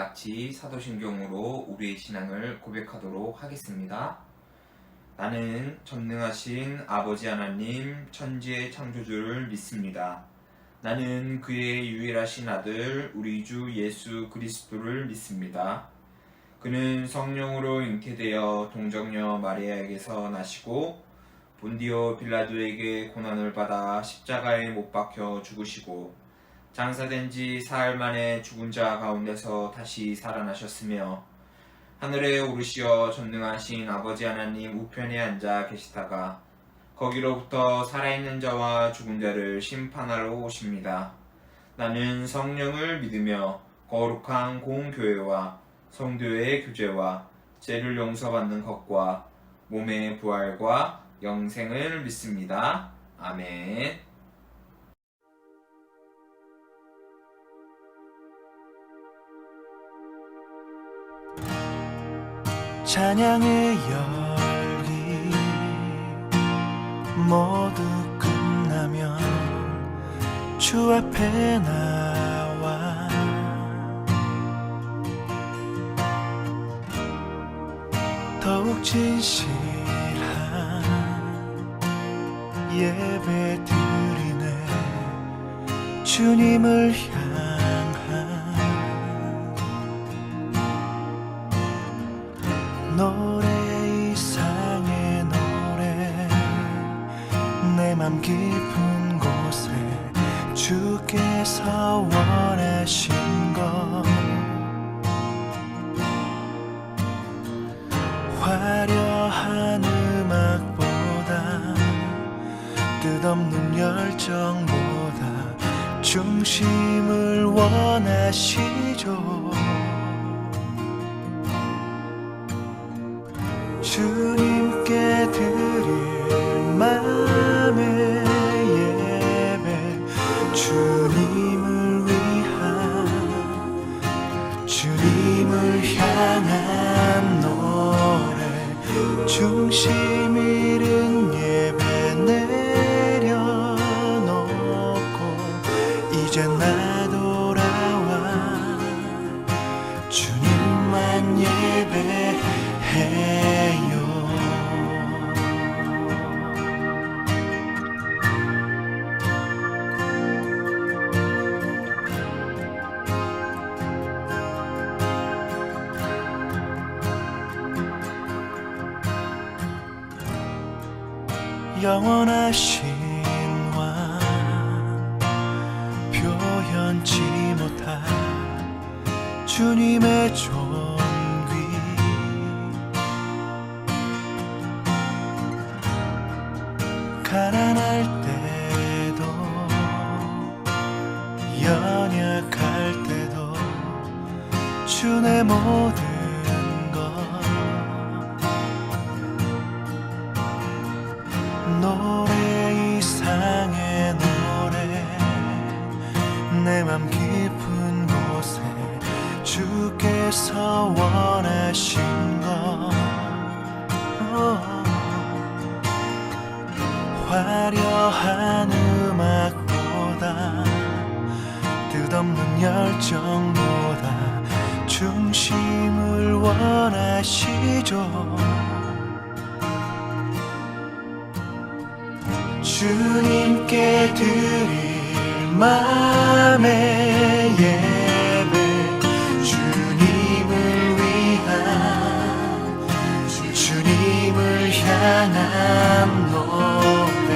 같이 사도신경으로 우리의 신앙을 고백하도록 하겠습니다. 나는 전능하신 아버지 하나님 천지의 창조주를 믿습니다. 나는 그의 유일하신 아들 우리 주 예수 그리스도를 믿습니다. 그는 성령으로 잉태되어 동정녀 마리아에게서 나시고 본디오 빌라도에게 고난을 받아 십자가에 못 박혀 죽으시고 장사된 지 사흘 만에 죽은 자 가운데서 다시 살아나셨으며 하늘에 오르시어 전능하신 아버지 하나님 우편에 앉아 계시다가 거기로부터 살아있는 자와 죽은 자를 심판하러 오십니다. 나는 성령을 믿으며 거룩한 공교회와 성도의 교제와 죄를 용서받는 것과 몸의 부활과 영생을 믿습니다. 아멘. 찬양의 열기 모두 끝나면 주 앞에 나와 더욱 진실한 예배 드리네. 주님을 향한 노래 이상의 노래 내 맘 깊은 곳에 주께서 원하신 것 화려한 음악보다 뜻없는 열정보다 중심을 원하시죠. 주님께 드릴 맘의 예배 주님을 위한 주님을 향한 노래 중심 잃은 예배 내려놓고 이제 나 돌아와 주님만 예배해. 영원하신 왕 표현치 못할 주님의 존귀 가난할 때도 연약할 때도 주 내 모든 노래 이상의 노래 내 맘 깊은 곳에 주께서 원하신 것 화려한 음악보다 뜻없는 열정보다 중심을 원하시죠. 주님께 드릴 맘의 예배 주님을 위한 주님을 향한 노래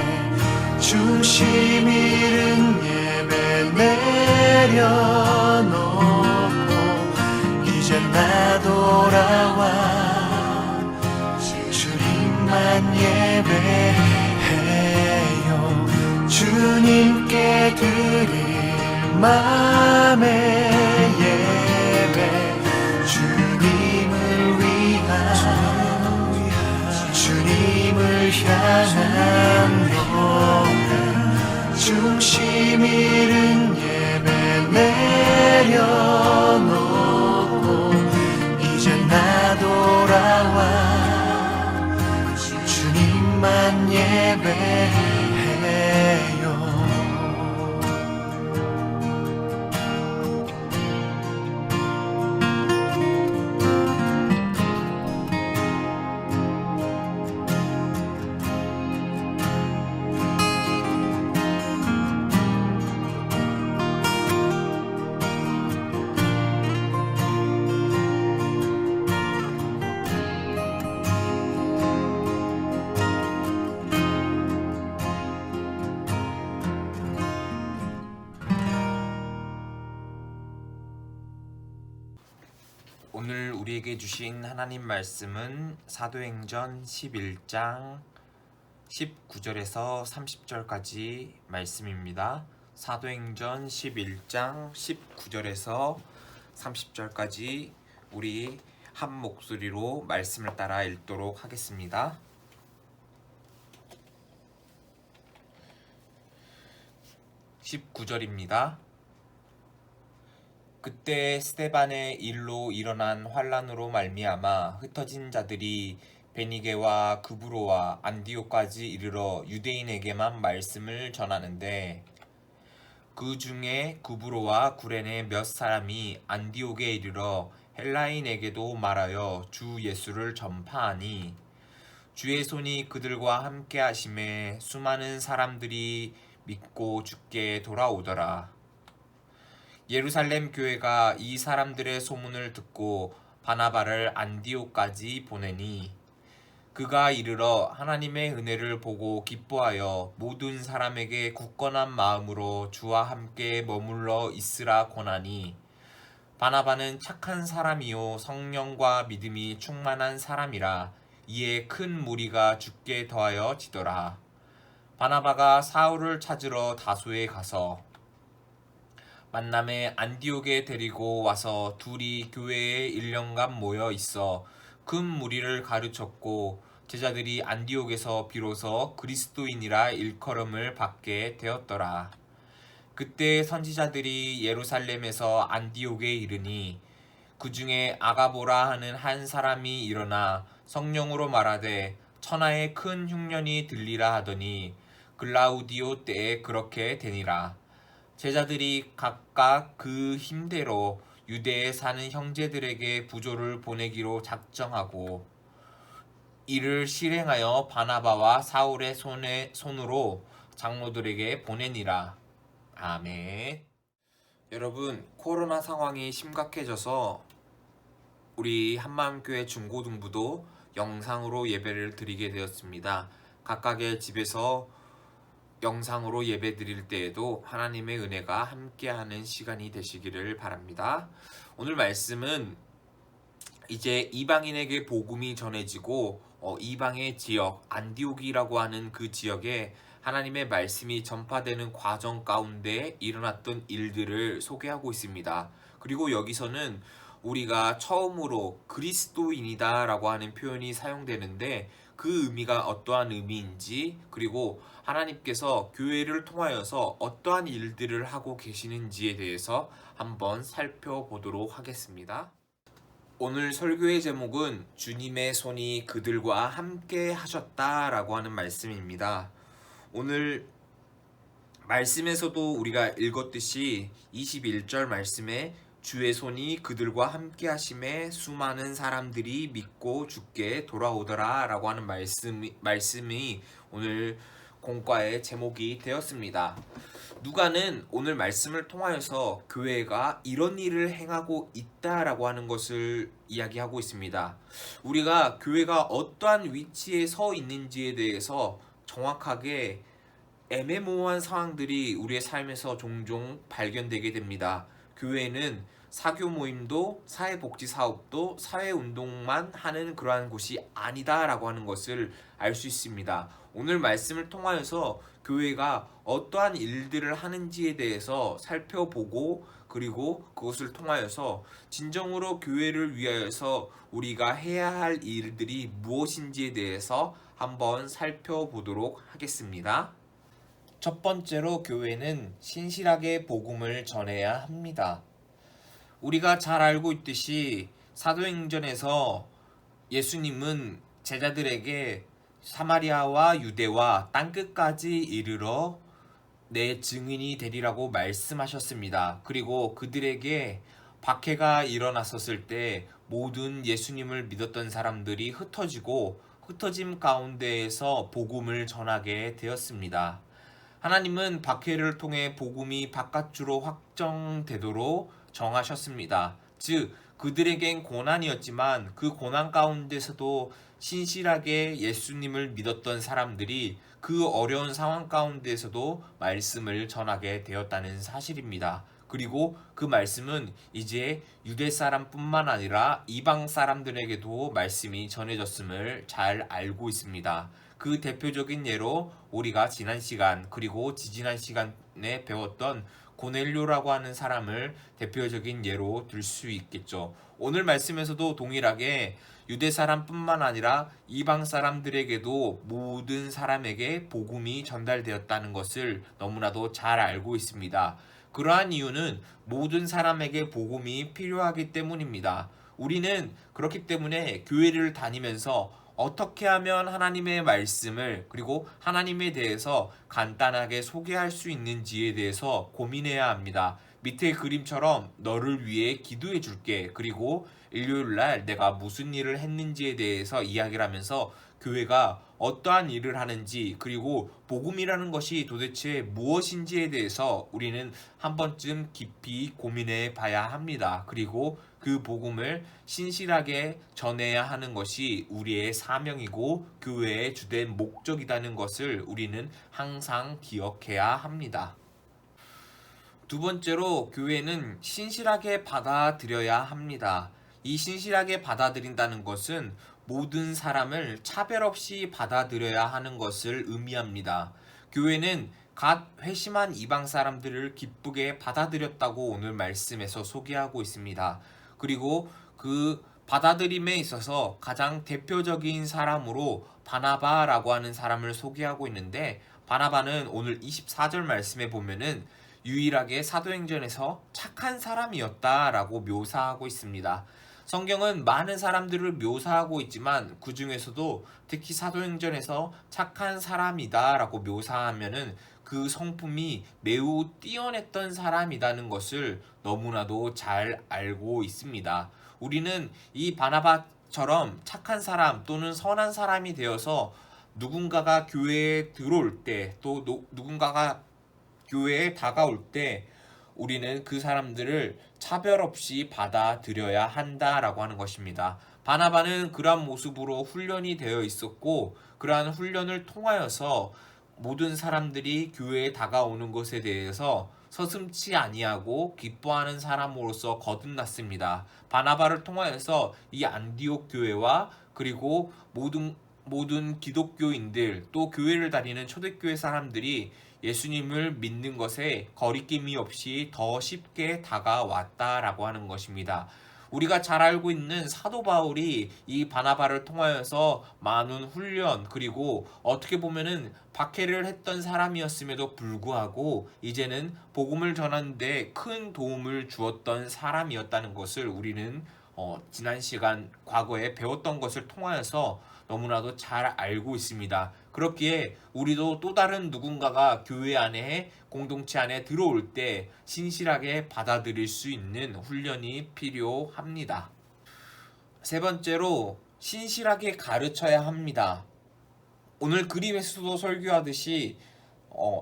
중심 잃은 예배 내려놓고 이제 나 돌아와 주님만 예배해. 주님께 드릴 맘의 예배 주님을 위한 주님을 향한 노래 중심 잃은 예배 내려놓고 이제 나 돌아와 주님만 예배해요. 오늘 우리에게 주신 하나님 말씀은 사도행전 11장 19절에서 30절까지 말씀입니다. 사도행전 11장 19절에서 30절까지 우리 한 목소리로 말씀을 따라 읽도록 하겠습니다. 19절입니다. 그때 스데반의 일로 일어난 환란으로 말미암아 흩어진 자들이 베니게와 그브로와 안디오까지 이르러 유대인에게만 말씀을 전하는데 그 중에 그브로와 구레네 몇 사람이 안디옥에 이르러 헬라인에게도 말하여 주 예수를 전파하니 주의 손이 그들과 함께 하심에 수많은 사람들이 믿고 주께 돌아오더라. 예루살렘 교회가 이 사람들의 소문을 듣고 바나바를 안디옥까지 보내니 그가 이르러 하나님의 은혜를 보고 기뻐하여 모든 사람에게 굳건한 마음으로 주와 함께 머물러 있으라 권하니 바나바는 착한 사람이요 성령과 믿음이 충만한 사람이라 이에 큰 무리가 주께 더하여 지더라. 바나바가 사울을 찾으러 다소에 가서 만남에 안디옥에 데리고 와서 둘이 교회에 1년간 모여 있어 큰 무리를 가르쳤고 제자들이 안디옥에서 비로소 그리스도인이라 일컬음을 받게 되었더라. 그때 선지자들이 예루살렘에서 안디옥에 이르니 그 중에 아가보라 하는 한 사람이 일어나 성령으로 말하되 천하에 큰 흉년이 들리라 하더니 글라우디오 때에 그렇게 되니라. 제자들이 각각 그 힘대로 유대에 사는 형제들에게 부조를 보내기로 작정하고 이를 실행하여 바나바와 사울의 손으로 장로들에게 보내니라. 아멘. 여러분, 코로나 상황이 심각해져서 우리 한마음교회 중고등부도 영상으로 예배를 드리게 되었습니다. 각각의 집에서 영상으로 예배 드릴 때에도 하나님의 은혜가 함께하는 시간이 되시기를 바랍니다. 오늘 말씀은 이제 이방인에게 복음이 전해지고 이방의 지역 안디옥이라고 하는 그 지역에 하나님의 말씀이 전파되는 과정 가운데 일어났던 일들을 소개하고 있습니다. 그리고 여기서는 우리가 처음으로 그리스도인이다 라고 하는 표현이 사용되는데 그 의미가 어떠한 의미인지 그리고 하나님께서 교회를 통하여서 어떠한 일들을 하고 계시는지에 대해서 한번 살펴보도록 하겠습니다. 오늘 설교의 제목은 주님의 손이 그들과 함께 하셨다라고 하는 말씀입니다. 오늘 말씀에서도 우리가 읽었듯이 21절 말씀에 주의 손이 그들과 함께 하심에 수많은 사람들이 믿고 주께 돌아오더라 라고 하는 말씀이 오늘 공과의 제목이 되었습니다. 누가는 오늘 말씀을 통하여서 교회가 이런 일을 행하고 있다라고 하는 것을 이야기하고 있습니다. 우리가 교회가 어떠한 위치에 서 있는지에 대해서 정확하게 애매모호한 상황들이 우리의 삶에서 종종 발견되게 됩니다. 교회는 사교 모임도 사회복지 사업도 사회운동만 하는 그러한 곳이 아니다라고 하는 것을 알 수 있습니다. 오늘 말씀을 통하여서 교회가 어떠한 일들을 하는지에 대해서 살펴보고 그리고 그것을 통하여서 진정으로 교회를 위하여서 우리가 해야 할 일들이 무엇인지에 대해서 한번 살펴보도록 하겠습니다. 첫 번째로 교회는 신실하게 복음을 전해야 합니다. 우리가 잘 알고 있듯이 사도행전에서 예수님은 제자들에게 사마리아와 유대와 땅끝까지 이르러 내 증인이 되리라고 말씀하셨습니다. 그리고 그들에게 박해가 일어났었을 때 모든 예수님을 믿었던 사람들이 흩어지고 흩어짐 가운데에서 복음을 전하게 되었습니다. 하나님은 박해를 통해 복음이 바깥으로 확정되도록 정하셨습니다. 즉 그들에겐 고난이었지만 그 고난 가운데서도 신실하게 예수님을 믿었던 사람들이 그 어려운 상황 가운데서도 말씀을 전하게 되었다는 사실입니다. 그리고 그 말씀은 이제 유대 사람뿐만 아니라 이방 사람들에게도 말씀이 전해졌음을 잘 알고 있습니다. 그 대표적인 예로 우리가 지난 시간 그리고 지지난 시간에 배웠던 고넬료라고 하는 사람을 대표적인 예로 들 수 있겠죠. 오늘 말씀에서도 동일하게 유대 사람뿐만 아니라 이방 사람들에게도 모든 사람에게 복음이 전달되었다는 것을 너무나도 잘 알고 있습니다. 그러한 이유는 모든 사람에게 복음이 필요하기 때문입니다. 우리는 그렇기 때문에 교회를 다니면서 어떻게 하면 하나님의 말씀을 그리고 하나님에 대해서 간단하게 소개할 수 있는지에 대해서 고민해야 합니다. 밑에 그림처럼 너를 위해 기도해 줄게. 그리고 일요일날 내가 무슨 일을 했는지에 대해서 이야기를 하면서 교회가 어떠한 일을 하는지 그리고 복음이라는 것이 도대체 무엇인지에 대해서 우리는 한 번쯤 깊이 고민해 봐야 합니다. 그리고 그 복음을 신실하게 전해야 하는 것이 우리의 사명이고 교회의 주된 목적이라는 것을 우리는 항상 기억해야 합니다. 두 번째로 교회는 신실하게 받아들여야 합니다. 이 신실하게 받아들인다는 것은 모든 사람을 차별 없이 받아들여야 하는 것을 의미합니다. 교회는 갓 회심한 이방 사람들을 기쁘게 받아들였다고 오늘 말씀에서 소개하고 있습니다. 그리고 그 받아들임에 있어서 가장 대표적인 사람으로 바나바라고 하는 사람을 소개하고 있는데, 바나바는 오늘 24절 말씀에 보면은 유일하게 사도행전에서 착한 사람이었다라고 묘사하고 있습니다. 성경은 많은 사람들을 묘사하고 있지만 그 중에서도 특히 사도행전에서 착한 사람이다라고 묘사하면은 그 성품이 매우 뛰어냈던 사람이라는 것을 너무나도 잘 알고 있습니다. 우리는 이 바나바처럼 착한 사람 또는 선한 사람이 되어서 누군가가 교회에 들어올 때 또 누군가가 교회에 다가올 때 우리는 그 사람들을 차별 없이 받아들여야 한다라고 하는 것입니다. 바나바는 그러한 모습으로 훈련이 되어 있었고, 그러한 훈련을 통하여서 모든 사람들이 교회에 다가오는 것에 대해서 서슴지 아니하고 기뻐하는 사람으로서 거듭났습니다. 바나바를 통하여서 이 안디옥 교회와 그리고 모든 기독교인들 또 교회를 다니는 초대교회 사람들이 예수님을 믿는 것에 거리낌이 없이 더 쉽게 다가왔다라고 하는 것입니다. 우리가 잘 알고 있는 사도 바울이 이 바나바를 통하여서 많은 훈련 그리고 어떻게 보면은 박해를 했던 사람이었음에도 불구하고 이제는 복음을 전하는 데 큰 도움을 주었던 사람이었다는 것을 우리는 지난 시간 과거에 배웠던 것을 통하여서 너무나도 잘 알고 있습니다. 그렇기에 우리도 또 다른 누군가가 교회 안에 공동체 안에 들어올 때 신실하게 받아들일 수 있는 훈련이 필요합니다. 세 번째로 신실하게 가르쳐야 합니다. 오늘 그림에서도 설교하듯이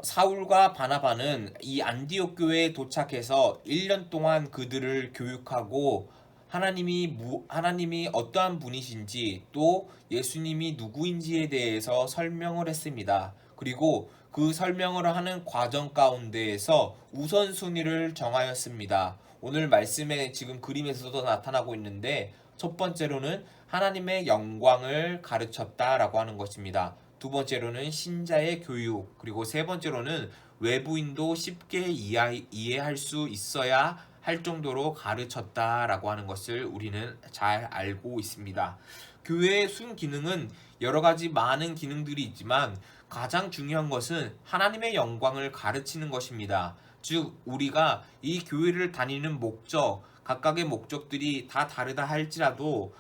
사울과 바나바는 이 안디옥 교회에 도착해서 1년 동안 그들을 교육하고 하나님이 어떠한 분이신지 또 예수님이 누구인지에 대해서 설명을 했습니다. 그리고 그 설명을 하는 과정 가운데에서 우선순위를 정하였습니다. 오늘 말씀에 지금 그림에서도 나타나고 있는데, 첫 번째로는 하나님의 영광을 가르쳤다라고 하는 것입니다. 두 번째로는 신자의 교육, 그리고 세 번째로는 외부인도 쉽게 이해할 수 있어야 할 정도로 가르쳤다라고 하는 것을 우리는 잘 알고 있습니다. 교회의 순기능은 여러 가지 많은 기능들이 있지만 가장 중요한 것은 하나님의 영광을 가르치는 것입니다. 즉 우리가 이 교회를 다니는 목적, 각각의 목적들이 다 다르다 할지라도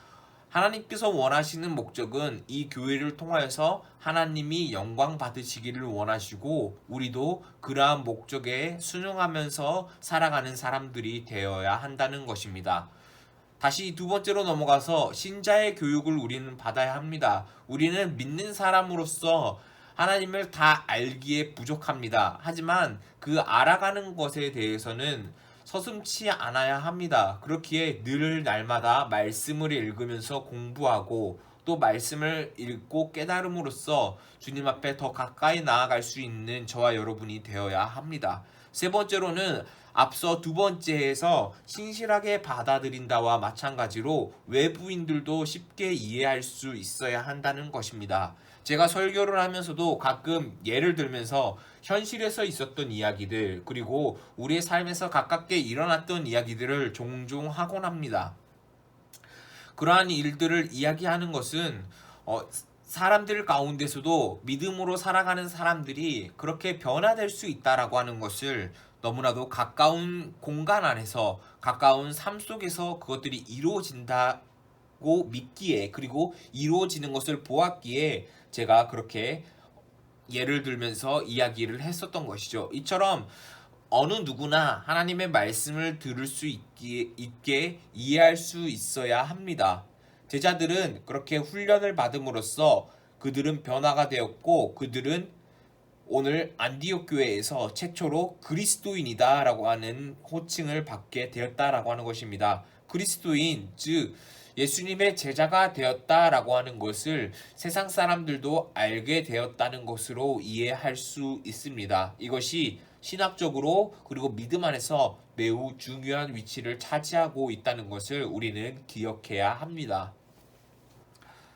하나님께서 원하시는 목적은 이 교회를 통하여서 하나님이 영광 받으시기를 원하시고 우리도 그러한 목적에 순응하면서 살아가는 사람들이 되어야 한다는 것입니다. 다시 두 번째로 넘어가서 신자의 교육을 우리는 받아야 합니다. 우리는 믿는 사람으로서 하나님을 다 알기에 부족합니다. 하지만 그 알아가는 것에 대해서는 서슴지 않아야 합니다. 그렇기에 늘 날마다 말씀을 읽으면서 공부하고 또 말씀을 읽고 깨달음으로써 주님 앞에 더 가까이 나아갈 수 있는 저와 여러분이 되어야 합니다. 세 번째로는 앞서 두 번째에서 신실하게 받아들인다와 마찬가지로 외부인들도 쉽게 이해할 수 있어야 한다는 것입니다. 제가 설교를 하면서도 가끔 예를 들면서 현실에서 있었던 이야기들 그리고 우리의 삶에서 가깝게 일어났던 이야기들을 종종 하곤 합니다. 그러한 일들을 이야기하는 것은 사람들 가운데서도 믿음으로 살아가는 사람들이 그렇게 변화될 수 있다라고 하는 것을 너무나도 가까운 공간 안에서 가까운 삶 속에서 그것들이 이루어진다고 믿기에 그리고 이루어지는 것을 보았기에 제가 그렇게 예를 들면서 이야기를 했었던 것이죠. 이처럼 어느 누구나 하나님의 말씀을 들을 수 있게 이해할 수 있어야 합니다. 제자들은 그렇게 훈련을 받음으로써 그들은 변화가 되었고 그들은 오늘 안디옥 교회에서 최초로 그리스도인이다라고 하는 호칭을 받게 되었다라고 하는 것입니다. 그리스도인, 즉 예수님의 제자가 되었다라고 하는 것을 세상 사람들도 알게 되었다는 것으로 이해할 수 있습니다. 이것이 신학적으로 그리고 믿음 안에서 매우 중요한 위치를 차지하고 있다는 것을 우리는 기억해야 합니다.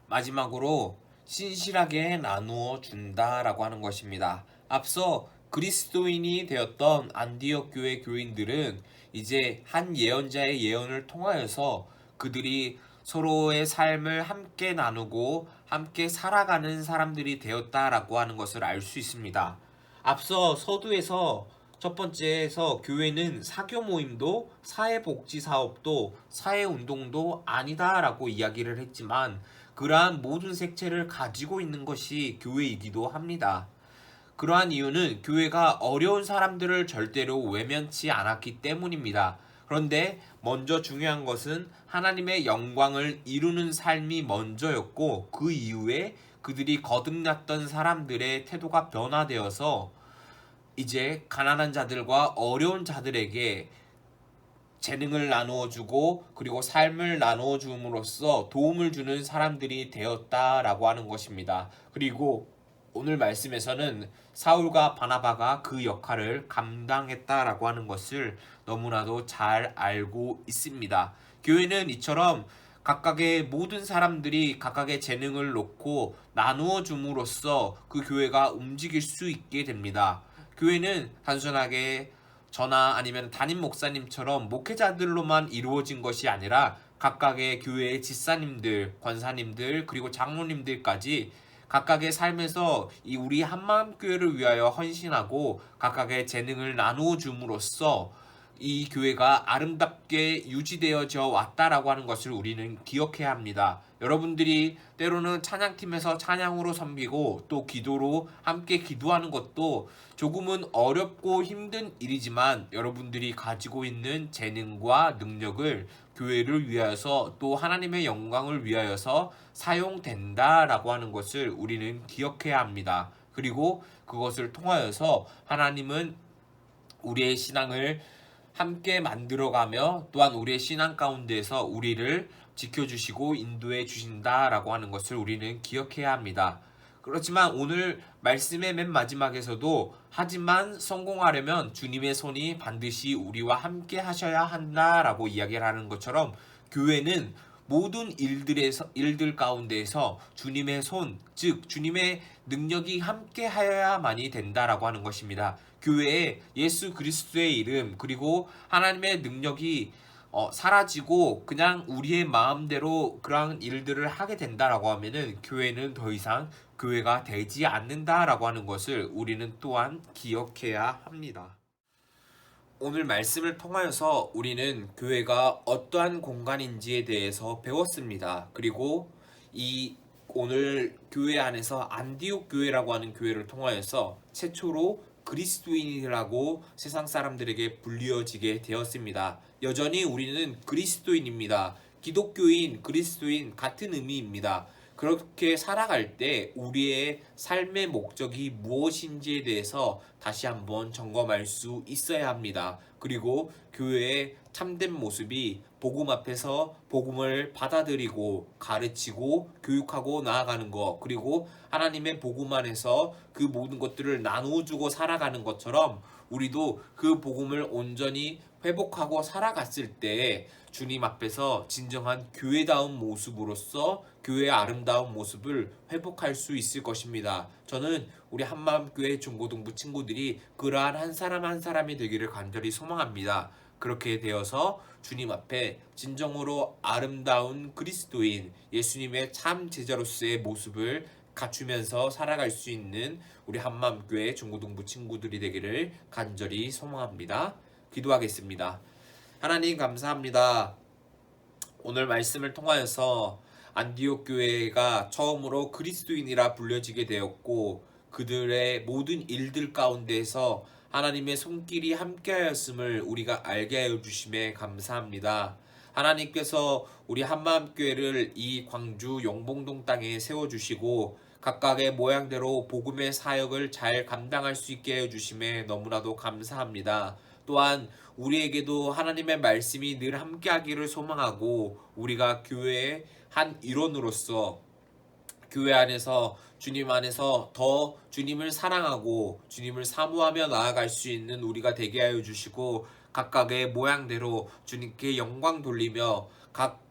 마지막으로 신실하게 나누어 준다라고 하는 것입니다. 앞서 그리스도인이 되었던 안디옥 교회 교인들은 이제 한 예언자의 예언을 통하여서 그들이 서로의 삶을 함께 나누고 함께 살아가는 사람들이 되었다라고 하는 것을 알 수 있습니다. 앞서 서두에서 첫 번째에서 교회는 사교 모임도 사회복지 사업도 사회운동도 아니다라고 이야기를 했지만 그러한 모든 색채를 가지고 있는 것이 교회이기도 합니다. 그러한 이유는 교회가 어려운 사람들을 절대로 외면치 않았기 때문입니다. 그런데 먼저 중요한 것은 하나님의 영광을 이루는 삶이 먼저였고 그 이후에 그들이 거듭났던 사람들의 태도가 변화되어서 이제 가난한 자들과 어려운 자들에게 재능을 나누어주고 그리고 삶을 나누어줌으로써 도움을 주는 사람들이 되었다라고 하는 것입니다. 그리고 오늘 말씀에서는 사울과 바나바가 그 역할을 감당했다라고 하는 것을 너무나도 잘 알고 있습니다. 교회는 이처럼 각각의 모든 사람들이 각각의 재능을 놓고 나누어 줌으로써 그 교회가 움직일 수 있게 됩니다. 교회는 단순하게 저나 아니면 담임 목사님처럼 목회자들로만 이루어진 것이 아니라 각각의 교회의 집사님들, 권사님들, 그리고 장로님들까지 각각의 삶에서 이 우리 한마음교회를 위하여 헌신하고 각각의 재능을 나누어 줌으로써 이 교회가 아름답게 유지되어져 왔다라고 하는 것을 우리는 기억해야 합니다. 여러분들이 때로는 찬양팀에서 찬양으로 섬기고 또 기도로 함께 기도하는 것도 조금은 어렵고 힘든 일이지만 여러분들이 가지고 있는 재능과 능력을 교회를 위하여서 또 하나님의 영광을 위하여서 사용된다라고 하는 것을 우리는 기억해야 합니다. 그리고 그것을 통하여서 하나님은 우리의 신앙을 함께 만들어가며 또한 우리의 신앙 가운데에서 우리를 지켜주시고 인도해 주신다라고 하는 것을 우리는 기억해야 합니다. 그렇지만 오늘 말씀의 맨 마지막에서도 하지만 성공하려면 주님의 손이 반드시 우리와 함께 하셔야 한다라고 이야기를 하는 것처럼 교회는 모든 일들 가운데에서 주님의 손, 즉 주님의 능력이 함께 하여야만이 된다라고 하는 것입니다. 교회에 예수 그리스도의 이름 그리고 하나님의 능력이 사라지고 그냥 우리의 마음대로 그러한 일들을 하게 된다라고 하면은 교회는 더 이상 교회가 되지 않는다라고 하는 것을 우리는 또한 기억해야 합니다. 오늘 말씀을 통하여서 우리는 교회가 어떠한 공간인지에 대해서 배웠습니다. 그리고 이 오늘 교회 안에서 안디옥 교회라고 하는 교회를 통하여서 최초로 그리스도인이라고 세상 사람들에게 불리어지게 되었습니다. 여전히 우리는 그리스도인입니다. 기독교인, 그리스도인 같은 의미입니다. 그렇게 살아갈 때 우리의 삶의 목적이 무엇인지에 대해서 다시 한번 점검할 수 있어야 합니다. 그리고 교회의 참된 모습이 복음 앞에서 복음을 받아들이고 가르치고 교육하고 나아가는 것, 그리고 하나님의 복음 안에서 그 모든 것들을 나누어주고 살아가는 것처럼 우리도 그 복음을 온전히 회복하고 살아갔을 때 주님 앞에서 진정한 교회다운 모습으로서 교회의 아름다운 모습을 회복할 수 있을 것입니다. 저는 우리 한마음교회 중고등부 친구들이 그러한 한 사람 한 사람이 되기를 간절히 소망합니다. 그렇게 되어서 주님 앞에 진정으로 아름다운 그리스도인 예수님의 참 제자로서의 모습을 갖추면서 살아갈 수 있는 우리 한마음교회 중고등부 친구들이 되기를 간절히 소망합니다. 기도하겠습니다. 하나님 감사합니다. 오늘 말씀을 통하여서 안디옥 교회가 처음으로 그리스도인이라 불려지게 되었고 그들의 모든 일들 가운데에서 하나님의 손길이 함께하였음을 우리가 알게 하여 주심에 감사합니다. 하나님께서 우리 한마음교회를 이 광주 용봉동 땅에 세워주시고 각각의 모양대로 복음의 사역을 잘 감당할 수 있게 해주심에 너무나도 감사합니다. 또한 우리에게도 하나님의 말씀이 늘 함께하기를 소망하고 우리가 교회의 한 일원으로서 교회 안에서 주님 안에서 더 주님을 사랑하고 주님을 사모하며 나아갈 수 있는 우리가 되게 하여 주시고 각각의 모양대로 주님께 영광 돌리며 각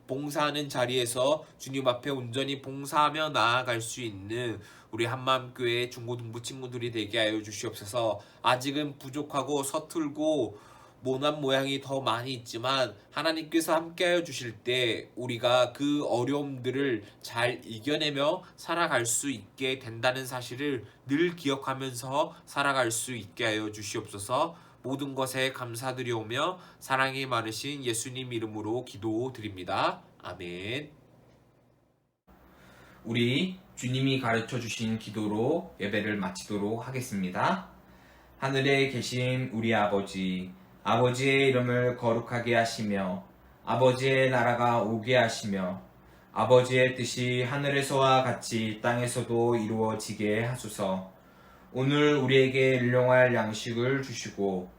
봉사하는 자리에서 주님 앞에 온전히 봉사하며 나아갈 수 있는 우리 한마음교회 중고등부 친구들이 되게 하여 주시옵소서. 아직은 부족하고 서툴고 모난 모양이 더 많이 있지만 하나님께서 함께하여 주실 때 우리가 그 어려움들을 잘 이겨내며 살아갈 수 있게 된다는 사실을 늘 기억하면서 살아갈 수 있게 하여 주시옵소서. 모든 것에 감사드리오며 사랑이 많으신 예수님 이름으로 기도드립니다. 아멘. 우리 주님이 가르쳐 주신 기도로 예배를 마치도록 하겠습니다. 하늘에 계신 우리 아버지, 아버지의 이름을 거룩하게 하시며 아버지의 나라가 오게 하시며 아버지의 뜻이 하늘에서와 같이 땅에서도 이루어지게 하소서. 오늘 우리에게 일용할 양식을 주시고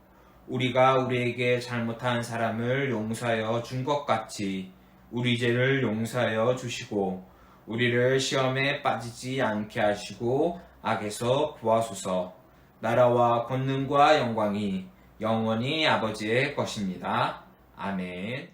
우리가 우리에게 잘못한 사람을 용서하여 준 것 같이 우리 죄를 용서하여 주시고 우리를 시험에 빠지지 않게 하시고 악에서 구하소서. 나라와 권능과 영광이 영원히 아버지의 것입니다. 아멘.